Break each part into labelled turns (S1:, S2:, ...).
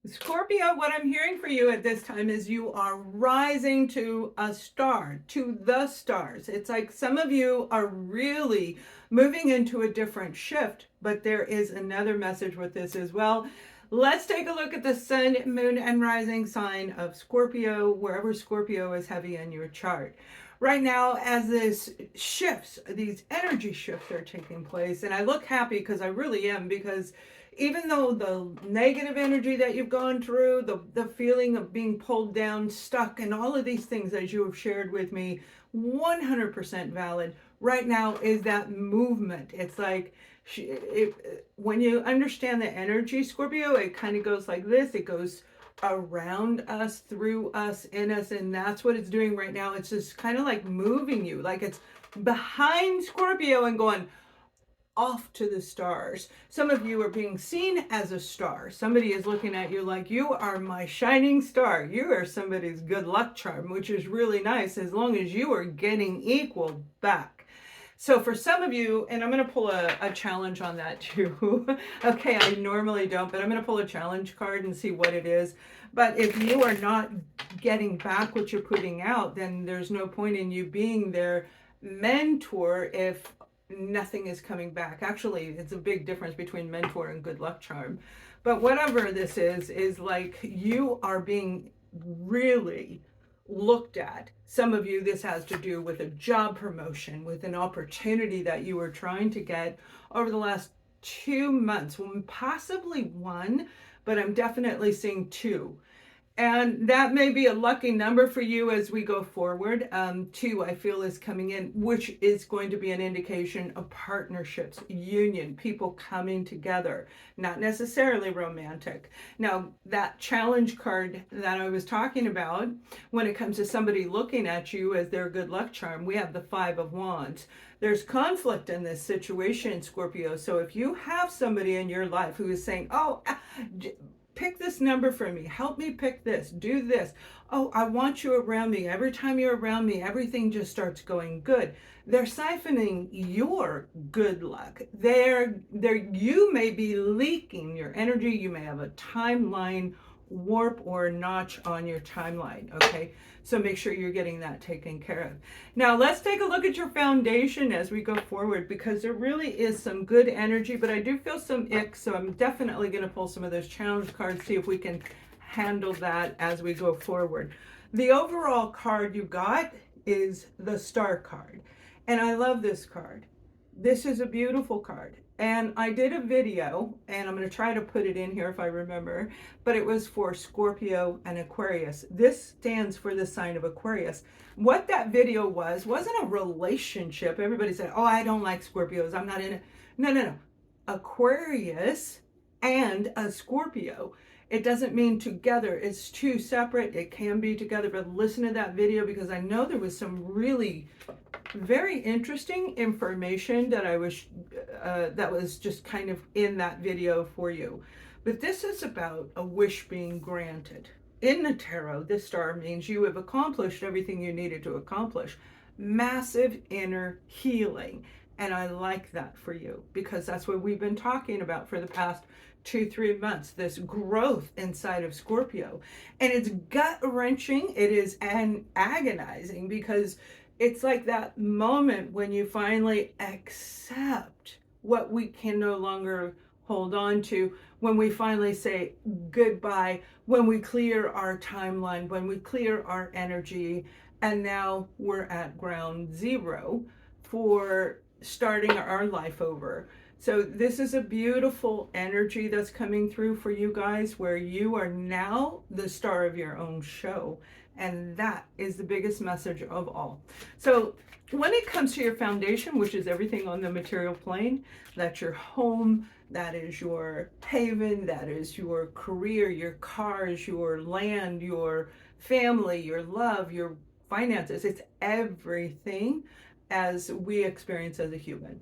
S1: Scorpio, what I'm hearing for you at this time is you are rising to a star, to the stars. It's like some of you are really moving into a different shift, but there is another message with this as well. Let's take a look at the sun, moon, and rising sign of Scorpio, wherever Scorpio is heavy in your chart. Right now, as this shifts, these energy shifts are taking place, and I look happy because I really am, because even though the negative energy that you've gone through, the feeling of being pulled down, stuck, and all of these things as you have shared with me, 100% valid. Right now is that movement. It's like when you understand the energy, Scorpio, it kind of goes like this. It goes around us, through us, in us, and that's what it's doing right now. It's just kind of like moving you, like it's behind Scorpio and going off to the stars. Some of you are being seen as a star. Somebody is looking at you like, you are my shining star. You are somebody's good luck charm, which is really nice as long as you are getting equal back. So for some of you, and I'm going to pull a challenge on that too. Okay, I normally don't, but I'm going to pull a challenge card and see what it is. But if you are not getting back what you're putting out, then there's no point in you being their mentor if nothing is coming back. Actually, it's a big difference between mentor and good luck charm. But whatever this is like you are being really looked at. Some of you, this has to do with a job promotion, with an opportunity that you were trying to get over the last 2 months, possibly one, but I'm definitely seeing two. And that may be a lucky number for you as we go forward. Two, I feel, is coming in, which is going to be an indication of partnerships, union, people coming together, not necessarily romantic. Now, that challenge card that I was talking about, when it comes to somebody looking at you as their good luck charm, we have the Five of Wands. There's conflict in this situation, Scorpio. So if you have somebody in your life who is saying, oh, pick this number for me, help me pick this, do this, oh, I want you around me, every time you're around me everything just starts going good, they're siphoning your good luck. You may be leaking your energy. You may have a timeline warp or notch on your timeline. Okay, so make sure you're getting that taken care of. Now let's take a look at your foundation as we go forward, because there really is some good energy, but I do feel some ick, so I'm definitely going to pull some of those challenge cards, see if we can handle that as we go forward. The overall card you got is the Star card, and I love this card. This is a beautiful card. And I did a video, and I'm going to try to put it in here if I remember, but it was for Scorpio and Aquarius. This stands for the sign of Aquarius. What that video wasn't a relationship. Everybody said, oh, I don't like Scorpios, I'm not in it. No. Aquarius and a Scorpio. It doesn't mean together. It's two separate. It can be together, but listen to that video, because I know there was some really very interesting information that that was just kind of in that video for you. But this is about a wish being granted. In the tarot, this star means you have accomplished everything you needed to accomplish. Massive inner healing. And I like that for you, because that's what we've been talking about for the past 2-3 months, this growth inside of Scorpio. And it's gut-wrenching, it is agonizing, because it's like that moment when you finally accept what we can no longer hold on to, when we finally say goodbye, when we clear our timeline, when we clear our energy, and now we're at ground zero for starting our life over. So this is a beautiful energy that's coming through for you guys, where you are now the star of your own show. And that is the biggest message of all. So when it comes to your foundation, which is everything on the material plane, that's your home, that is your haven, that is your career, your cars, your land, your family, your love, your finances. It's everything as we experience as a human.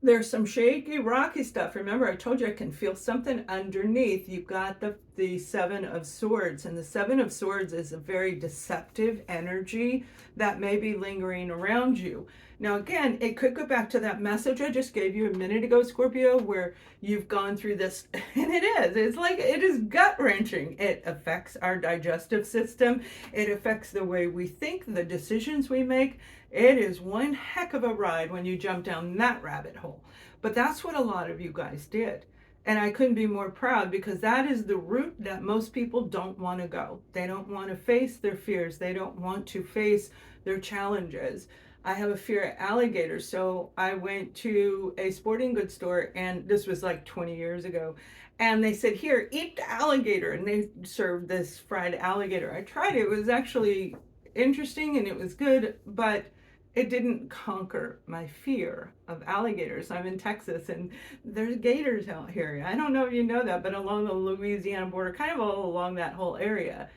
S1: There's some shaky, rocky stuff. Remember, I told you I can feel something underneath. You've got the the Seven of Swords. And the Seven of Swords is a very deceptive energy that may be lingering around you. Now, again, it could go back to that message I just gave you a minute ago, Scorpio, where you've gone through this, and it's like, it is gut-wrenching. It affects our digestive system. It affects the way we think, the decisions we make. It is one heck of a ride when you jump down that rabbit hole. But that's what a lot of you guys did. And I couldn't be more proud, because that is the route that most people don't want to go. They don't want to face their fears. They don't want to face their challenges. I have a fear of alligators. So I went to a sporting goods store, and this was like 20 years ago. And they said, here, eat the alligator. And they served this fried alligator. I tried it. It was actually interesting and it was good, but it didn't conquer my fear of alligators. I'm in Texas and there's gators out here. I don't know if you know that, but along the Louisiana border, kind of all along that whole area.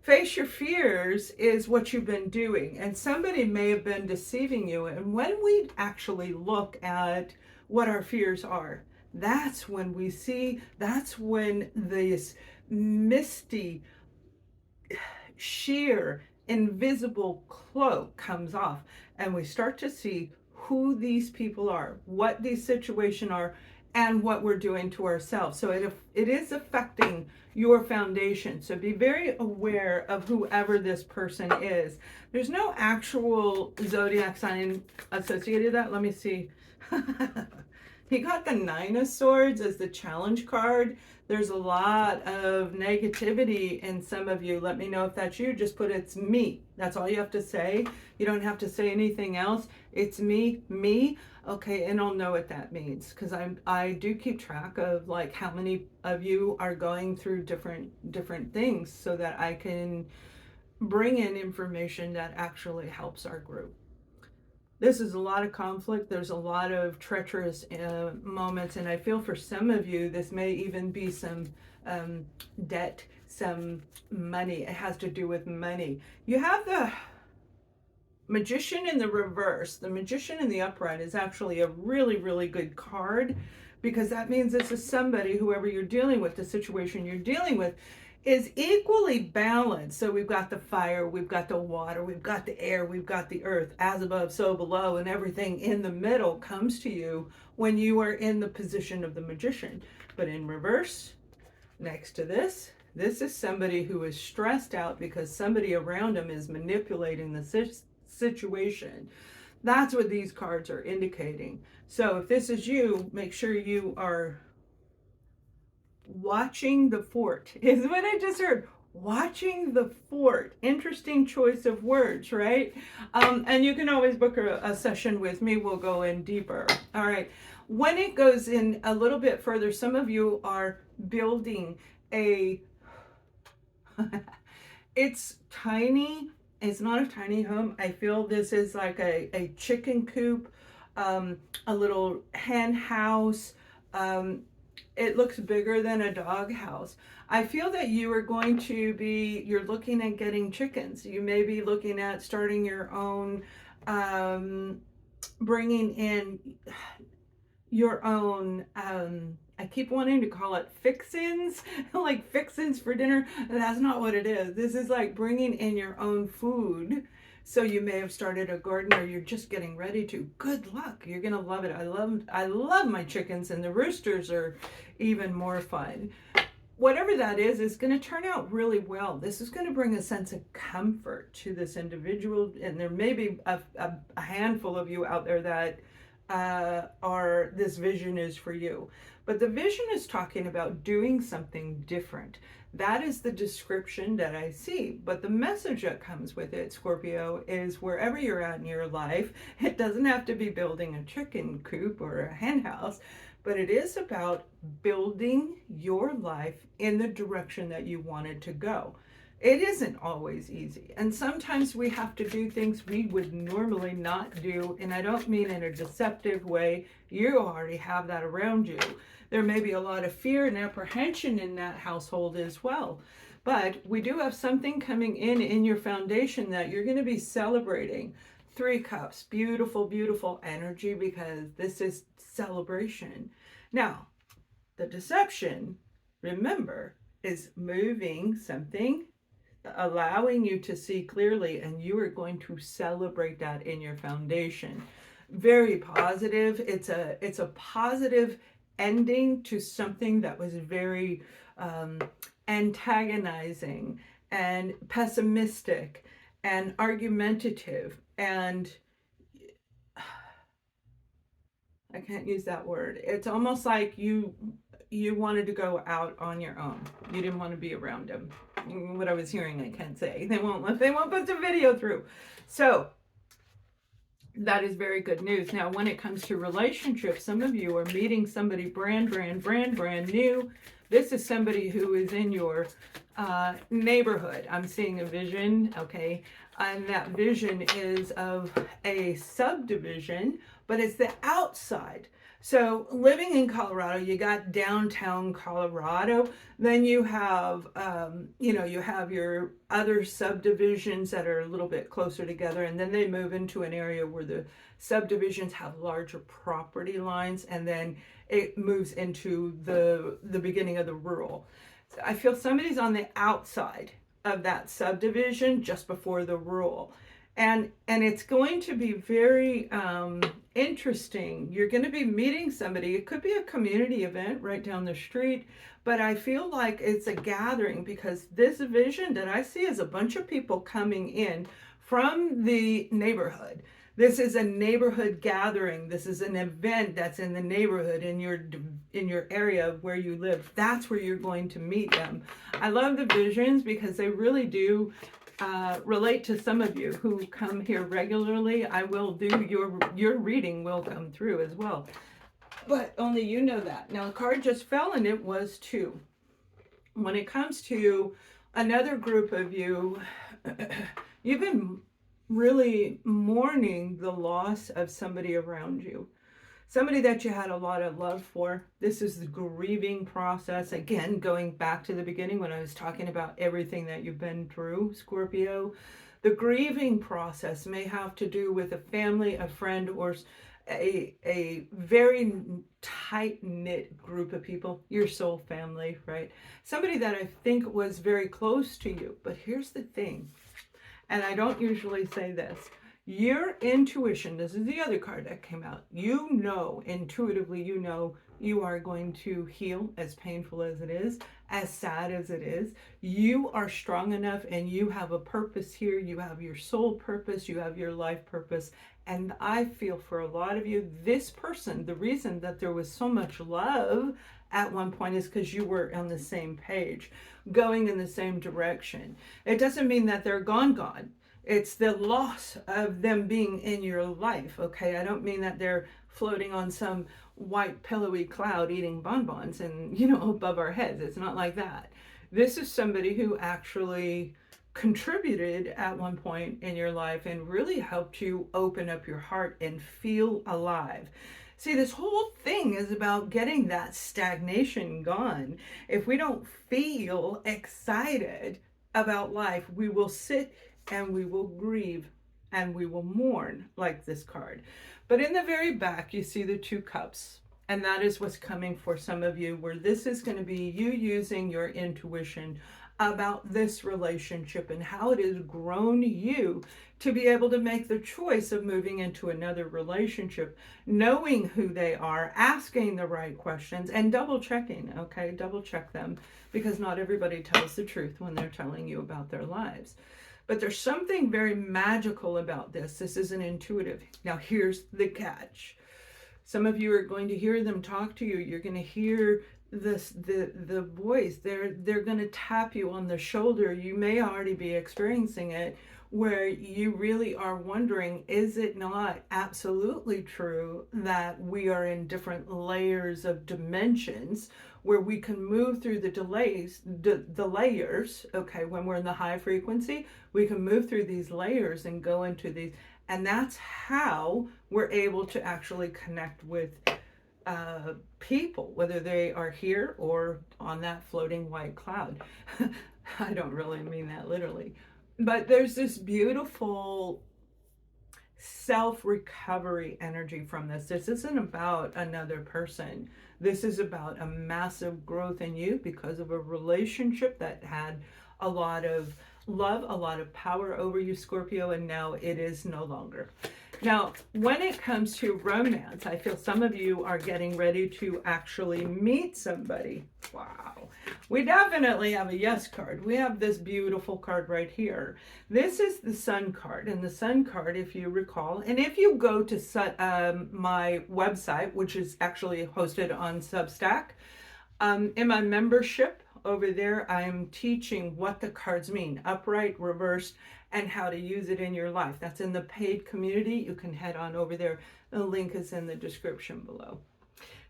S1: Face your fears is what you've been doing, and somebody may have been deceiving you. And when we actually look at what our fears are, that's when we see, that's when this misty, sheer, invisible cloak comes off, and we start to see who these people are, what these situations are, and what we're doing to ourselves. So it is affecting your foundation. So be very aware of whoever this person is. There's no actual zodiac sign associated with that. Let me see. He got the Nine of Swords as the challenge card. There's a lot of negativity in some of you. Let me know if that's you. Just put it's me. That's all you have to say. You don't have to say anything else. It's me, me. Okay, and I'll know what that means, because I do keep track of like how many of you are going through different things, so that I can bring in information that actually helps our group. This is a lot of conflict. There's a lot of treacherous moments, and I feel for some of you, this may even be some debt, some money. It has to do with money. You have the Magician in the reverse. The Magician in the upright is actually a really, really good card, because that means this is somebody, whoever you're dealing with, the situation you're dealing with, is equally balanced. So we've got the fire, we've got the water, we've got the air, we've got the earth, as above, so below, and everything in the middle comes to you when you are in the position of the Magician. But in reverse, next to this is somebody who is stressed out because somebody around them is manipulating the situation. That's what these cards are indicating. So if this is you, make sure you are watching the fort, is what I just heard. Watching the fort. Interesting choice of words, right? And you can always book a session with me. We'll go in deeper. All right. When it goes in a little bit further, some of you are building a it's tiny. It's not a tiny home. I feel this is like a chicken coop, a little hen house. It looks bigger than a dog house. I feel that you are going to be, you're looking at getting chickens. You may be looking at starting your own, bringing in your own, I keep wanting to call it fixins, like fixins for dinner. That's not what it is. This is like bringing in your own food. So you may have started a garden, or you're just getting ready to. Good luck. You're going to love it. I love my chickens, and the roosters are even more fun. Whatever that is going to turn out really well. This is going to bring a sense of comfort to this individual. And there may be a handful of you out there that this vision is for you. But the vision is talking about doing something different. That is the description that I see. But the message that comes with it, Scorpio, is wherever you're at in your life, it doesn't have to be building a chicken coop or a hen house, but it is about building your life in the direction that you wanted to go. It isn't always easy. And sometimes we have to do things we would normally not do. And I don't mean in a deceptive way. You already have that around you. There may be a lot of fear and apprehension in that household as well. But we do have something coming in your foundation that you're going to be celebrating. 3 cups, beautiful, beautiful energy, because this is celebration. Now, the deception, remember, is moving something, allowing you to see clearly, and you are going to celebrate that in your foundation. Very positive. It's a positive ending to something that was very antagonizing and pessimistic and argumentative, and I can't use that word. It's almost like you wanted to go out on your own. You didn't want to be around them. What I was hearing, I can't say. They won't put the video through. So that is very good news. Now, when it comes to relationships, some of you are meeting somebody brand new. This is somebody who is in your neighborhood. I'm seeing a vision, okay? And that vision is of a subdivision, but it's the outside. So living in Colorado, you got downtown Colorado, then you have, you have your other subdivisions that are a little bit closer together, and then they move into an area where the subdivisions have larger property lines, and then it moves into the beginning of the rural. So I feel somebody's on the outside of that subdivision just before the rural. And it's going to be very interesting. You're going to be meeting somebody. It could be a community event right down the street, but I feel like it's a gathering, because this vision that I see is a bunch of people coming in from the neighborhood. This is a neighborhood gathering. This is an event that's in the neighborhood, in your area of where you live. That's where you're going to meet them. I love the visions because they really do relate to some of you who come here regularly. I will do your reading will come through as well, but only you know that. Now, the card just fell and it was 2. When it comes to another group of you, you've been really mourning the loss of somebody around you. Somebody that you had a lot of love for. This is the grieving process. Again, going back to the beginning when I was talking about everything that you've been through, Scorpio. The grieving process may have to do with a family, a friend, or a very tight-knit group of people, your soul family, right? Somebody that I think was very close to you. But here's the thing, and I don't usually say this. Your intuition, this is the other card that came out. You know, intuitively, you know you are going to heal, as painful as it is, as sad as it is. You are strong enough and you have a purpose here. You have your soul purpose. You have your life purpose. And I feel for a lot of you, this person, the reason that there was so much love at one point is because you were on the same page, going in the same direction. It doesn't mean that they're gone. It's the loss of them being in your life, okay? I don't mean that they're floating on some white pillowy cloud eating bonbons and, above our heads. It's not like that. This is somebody who actually contributed at one point in your life and really helped you open up your heart and feel alive. See, this whole thing is about getting that stagnation gone. If we don't feel excited about life, we will sit and we will grieve and we will mourn, like this card. But in the very back, you see the 2 cups. And that is what's coming for some of you, where this is going to be you using your intuition about this relationship and how it has grown you to be able to make the choice of moving into another relationship, knowing who they are, asking the right questions, and double checking, okay? Double check them, because not everybody tells the truth when they're telling you about their lives. But there's something very magical about this. This isn't intuitive. Now, here's the catch. Some of you are going to hear them talk to you. You're going to hear the voice. They're going to tap you on the shoulder. You may already be experiencing it, where you really are wondering, is it not absolutely true that we are in different layers of dimensions, where we can move through the layers, okay? When we're in the high frequency, we can move through these layers and go into these, and that's how we're able to actually connect with people, whether they are here or on that floating white cloud. I don't really mean that literally, but there's this beautiful self-recovery energy from this. This isn't about another person. This is about a massive growth in you because of a relationship that had a lot of love, a lot of power over you, Scorpio, and now it is no longer. Now, when it comes to romance, I feel some of you are getting ready to actually meet somebody. Wow. We definitely have a yes card. We have this beautiful card right here. This is the Sun card. And the Sun card, if you recall, and if you go to my website, which is actually hosted on Substack, in my membership over there, I'm teaching what the cards mean, upright, reversed, and how to use it in your life. That's in the paid community. You can head on over there. The link is in the description below.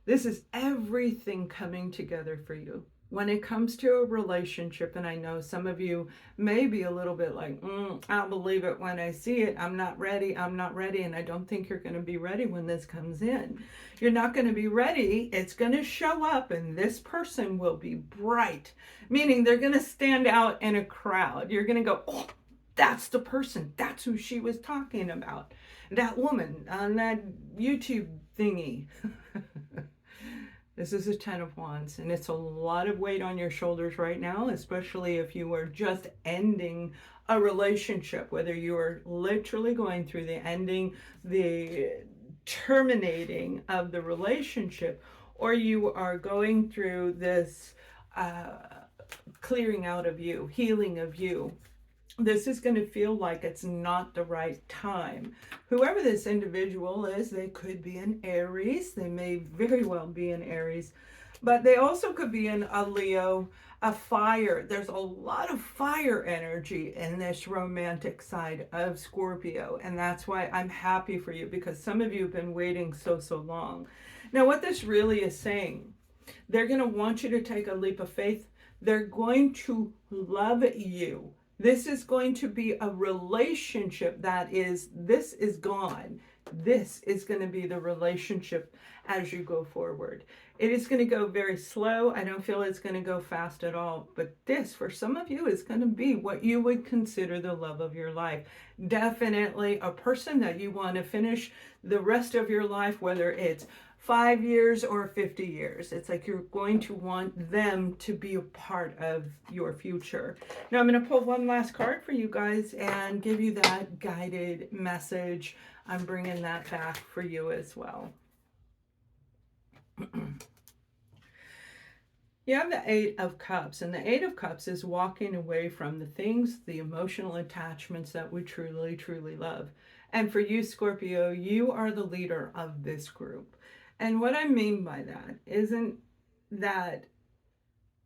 S1: This is everything coming together for you. When it comes to a relationship, and I know some of you may be a little bit like, I'll believe it when I see it. I'm not ready. And I don't think you're going to be ready when this comes in. You're not going to be ready. It's going to show up, and this person will be bright, meaning they're going to stand out in a crowd. You're going to go, oh, that's the person. That's who she was talking about. That woman on that YouTube thingy. This is a 10 of Wands, and it's a lot of weight on your shoulders right now, especially if you are just ending a relationship, whether you are literally going through the ending, the terminating of the relationship, or you are going through this clearing out of you, healing of you. This is going to feel like it's not the right time. Whoever this individual is, they could be an Aries. They may very well be an Aries, but they also could be in a Leo, a fire. There's a lot of fire energy in this romantic side of Scorpio, and that's why I'm happy for you, because some of you have been waiting so long. Now, what this really is saying, they're going to want you to take a leap of faith. They're going to love you. This is going to be a relationship that is, this is gone. This is going to be the relationship as you go forward. It is going to go very slow. I don't feel it's going to go fast at all. But this, for some of you, is going to be what you would consider the love of your life. Definitely a person that you want to finish the rest of your life, whether it's 5 years or 50 years. It's like you're going to want them to be a part of your future. Now I'm going to pull one last card for you guys and give you that guided message. I'm bringing that back for you as well. You have the 8 of Cups, and the 8 of Cups is walking away from the things, the emotional attachments that we truly love. And for you, Scorpio, you are the leader of this group. And what I mean by that isn't that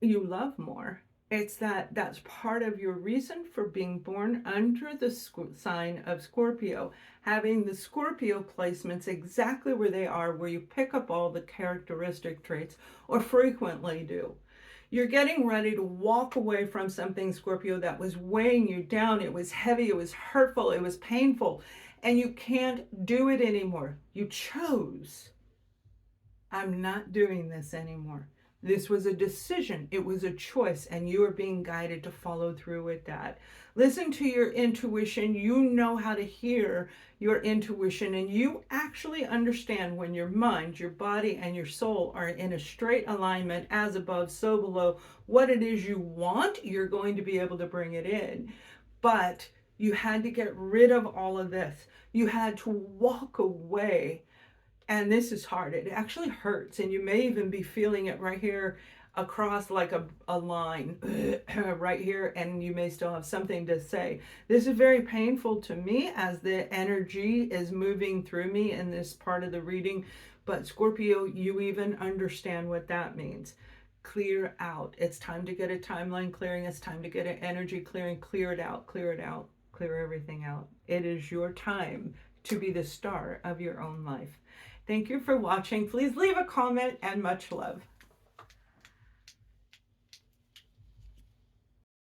S1: you love more. It's that that's part of your reason for being born under the sign of Scorpio, having the Scorpio placements exactly where they are, where you pick up all the characteristic traits, or frequently do. You're getting ready to walk away from something, Scorpio, that was weighing you down. It was heavy, it was hurtful, it was painful, and you can't do it anymore. You chose, I'm not doing this anymore. This was a decision. It was a choice, and you are being guided to follow through with that. Listen to your intuition. You know how to hear your intuition, and you actually understand when your mind, your body, and your soul are in a straight alignment, as above, so below. What it is you want, you're going to be able to bring it in. But you had to get rid of all of this. You had to walk away. And this is hard. It actually hurts. And you may even be feeling it right here across like a line right here. And you may still have something to say. This is very painful to me as the energy is moving through me in this part of the reading. But Scorpio, you even understand what that means. Clear out. It's time to get a timeline clearing. It's time to get an energy clearing. Clear it out. Clear it out. Clear everything out. It is your time to be the star of your own life. Thank you for watching. Please leave a comment, and much love.